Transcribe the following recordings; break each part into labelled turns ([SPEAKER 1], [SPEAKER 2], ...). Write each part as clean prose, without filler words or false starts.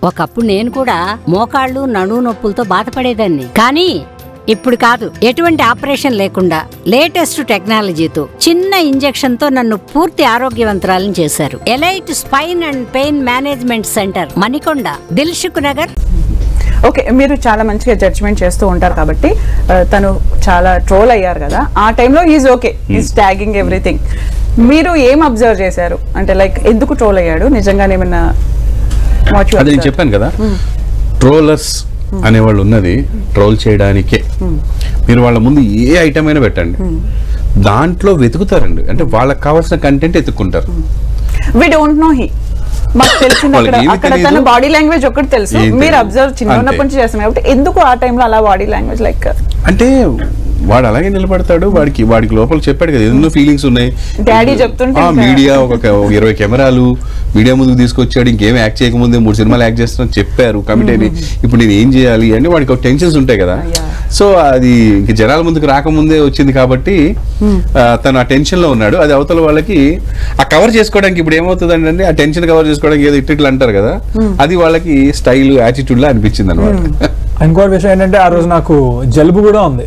[SPEAKER 1] ఒకప్పుడు నేను కూడా మోకాళ్ళు నడుము నొప్పులతో బాధపడేదాన్ని. కానీ ఇప్పుడు కాదు. ఎటువంటి ఆపరేషన్ లేకుండా లేటెస్ట్ టెక్నాలజీతో చిన్న ఇంజెక్షన్ తో నన్ను పూర్తి ఆరోగ్యవంతురాలను చేశారు. Elite spine and pain management centre, Manikonda, Dilsukh Nagar.
[SPEAKER 2] Okay, మీరు చాలా మంచిగా జడ్జ్మెంట్ చేస్తూ ఉంటారు కాబట్టి తను చాలా ట్రోల్ అయ్యారు కదా, ఆ టైంలో is okay, is tagging everything. మీరు ఏం అబ్జర్వ్ చేశారు అంటే లైక్ ఎందుకు ట్రోల్ అయ్యాడు, నిజంగానే ఏమన్నా?
[SPEAKER 3] అది నేను చెప్పాను కదా, ట్రోలర్స్ అనేవాళ్ళు ఉన్నది ట్రోల్ చేయడానికే. మీరు వాళ్ళ ముందు ఏ ఐటమ్ అయినా పెట్టండి, దాంట్లో వెతుకుతారండి. అంటే వాళ్ళకి కావాల్సిన కంటెంట్ ఎత్తుక్కుంటారు.
[SPEAKER 2] వి డోంట్ నో హీ, మాకు తెలిసింది అక్కడ తన బాడీ లాంగ్వేజ్ ఒకటి తెలుసు. మీరు అబ్జర్వ్ చిన్న ఉన్నప్పటి నుంచి చేస్తున్నారు కాబట్టి ఎందుకు ఆ టైంలో అలా బాడీ లాంగ్వేజ్ లైక్
[SPEAKER 3] అంటే వాడు అలాగే నిలబడతాడు. వాడికి లోపల చెప్పాడు కదా ఎన్నో ఫీలింగ్స్ ఉన్నాయి.
[SPEAKER 2] డాడీ చెప్తుంటే
[SPEAKER 3] మీడియా ఒక 20 కెమెరాలు మీడియా ముందుకు తీసుకొచ్చాడు, ఇంకేం యాక్ట్ చేయకముందే 3 సినిమాలు యాక్ట్ చేస్తున్నా చెప్పారు కమిటీని. ఇప్పుడు నేను ఏం చేయాలి అని వాడికి టెన్షన్స్ ఉంటాయి కదా. సో అది ఇంక జనాల ముందుకు రాకముందే వచ్చింది కాబట్టి తను ఆ టెన్షన్ లో ఉన్నాడు. అది అవతల వాళ్ళకి ఆ కవర్ చేసుకోవడానికి ఇప్పుడు ఏమవుతుంది అంటే ఆ టెన్షన్ కవర్ చేసుకోవడానికి ఏదో ఇట్లా అంటారు కదా, అది వాళ్ళకి స్టైల్ యాటిట్యూడ్ లా అనిపించింది అనమాట.
[SPEAKER 4] ఇంకో విషయం ఏంటంటే ఆ రోజు నాకు జలుబు కూడా ఉంది.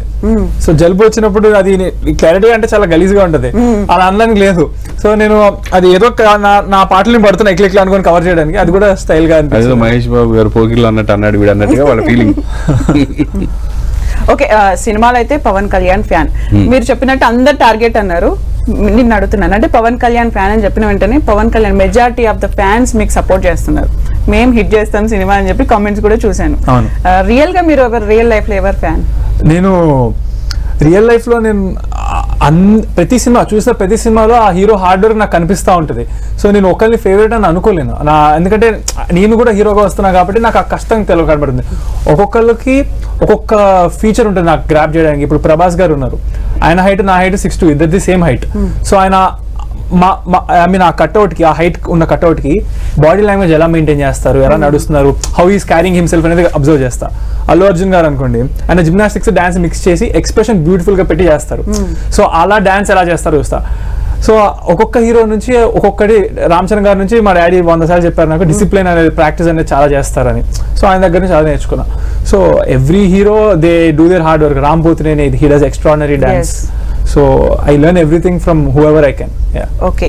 [SPEAKER 4] సో జలుబు వచ్చినప్పుడు అది క్లారిటీ అంటే చాలా గలీజ్గా ఉంటది, అలా అనడానికి లేదు. సో నేను అది ఏదో నా పాటలు పడుతున్నా ఇట్లా అనుకుని కవర్ చేయడానికి, అది కూడా స్టైల్ గా అనిపిస్తుంది.
[SPEAKER 3] మహేష్ బాబు గారు పోకిర్లో అన్నట్టు అన్నాడు వీడు అన్నట్టుగా వాళ్ళ ఫీలింగ్.
[SPEAKER 2] ఓకే, సినిమాలో అయితే పవన్ కళ్యాణ్ ఫ్యాన్ మీరు చెప్పినట్టు అందరు టార్గెట్ అన్నారు. నిన్ను అడుగుతున్నాను అంటే పవన్ కళ్యాణ్ ఫ్యాన్ అని చెప్పిన వెంటనే Pawan Kalyan majority of the fans మీకు సపోర్ట్ చేస్తున్నారు, మేము హిట్ చేస్తాం సినిమా అని చెప్పి కామెంట్స్ కూడా చూశాను. రియల్ గా మీరు రియల్ లైఫ్ లో ఎవరు ఫ్యాన్?
[SPEAKER 4] నేను రియల్ లైఫ్ లో నేను ప్రతి సినిమా చూసిన ప్రతి సినిమాలో ఆ హీరో హార్డ్ వర్క్ నాకు కనిపిస్తూ ఉంటుంది. సో నేను ఒకరిని ఫేవరెట్ అని అనుకోలేను ఎందుకంటే నేను కూడా హీరోగా వస్తున్నా కాబట్టి నాకు ఆ కష్టం కనబడుతుంది. ఒక్కొక్కరికి ఒక్కొక్క ఫీచర్ ఉంటుంది నాకు గ్రాప్ చేయడానికి. ఇప్పుడు ప్రభాస్ గారు ఉన్నారు, ఆయన హైట్ నా హైట్ 6'2", ఇద్దరిది సేమ్ హైట్. సో ఆయన ఆ కట్అవుట్ కి, ఆ హైట్ ఉన్న కట్అవుట్ కి బాడీ లాంగ్వేజ్ ఎలా మెయింటైన్ చేస్తారు, ఎలా నడుస్తున్నారు, హౌ ఈస్ క్యారింగ్ హిమ్సెల్ఫ్ అనేది అబ్జర్వ్ చేస్తా. అల్లు అర్జున్ గారు అనుకోండి, ఆయన జిమ్నాస్టిక్స్ డాన్స్ మిక్స్ చేసి ఎక్స్ప్రెషన్ బ్యూటిఫుల్ గా పెట్టి చేస్తారు. సో అలా డాన్స్ ఎలా చేస్తారు చూస్తా. సో ఒక్కొక్క హీరో నుంచి ఒక్కొక్కటి, రామ్ చరణ్ గారి నుంచి మా డాడీ 100 సార్లు చెప్పారు నాకు డిసిప్లిన్ అనేది ప్రాక్టీస్ అనేది చాలా చేస్తారని. సో ఆయన దగ్గర నుంచి చాలా నేర్చుకున్నా. So every hero they do their hard work. Ram Pothineni he does extraordinary dance. So I learn everything from whoever I can. Yeah.
[SPEAKER 2] Okay.